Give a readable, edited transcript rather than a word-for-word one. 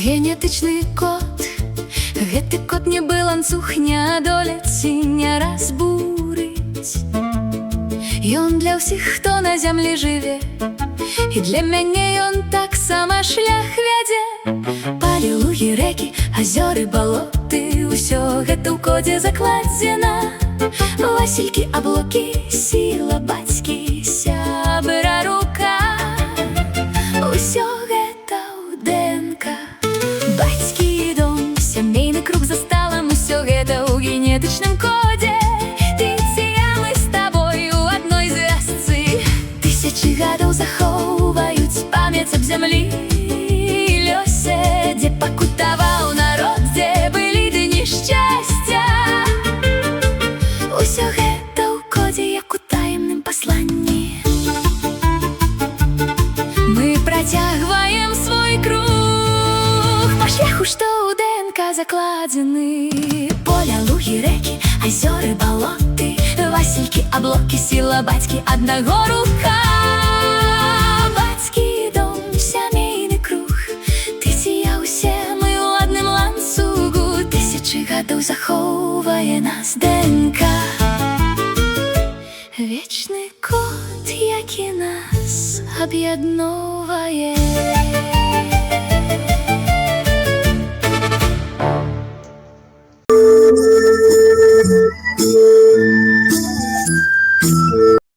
Генетычны код. Гэты код нібы ланцуг нядолеці не разбурыць. Ён для ўсіх, хто на зямлі жыве, і для мяне ён таксама шлях вядзе. Палі, лугі, рэкі, азёры, балоты, усё гэта ў кодзе закладзена. Васількі, аблокі, сіла бацькі, сябра рука. Усё гэта ў ДНК. Бацькі дом, сямейны круг за сталам, усё гэта ў генетычным коде. Ты ці я, мы з табой у адной звязцы. Тысячы гадоў захоўваюць памяць аб зямлі і лёсе, дзе пакутаваў народ, дзе былі дні шчасця. Усё гэта ў кодзе, як у таемным пасланні. Мы працягваем свой круг па шляху, што ў ДНК закладзены. Поля, лугі, рэкі, азёры, балоты, васількі, аблокі, сіла бацькі, аднаго рука. Бацькі дом, сямейны круг, ты ці я, усе мы ў адным ланцугу. Тысячы гадоў захоўвае нас ДНК. Вечны код, які нас аб'ядноўвае.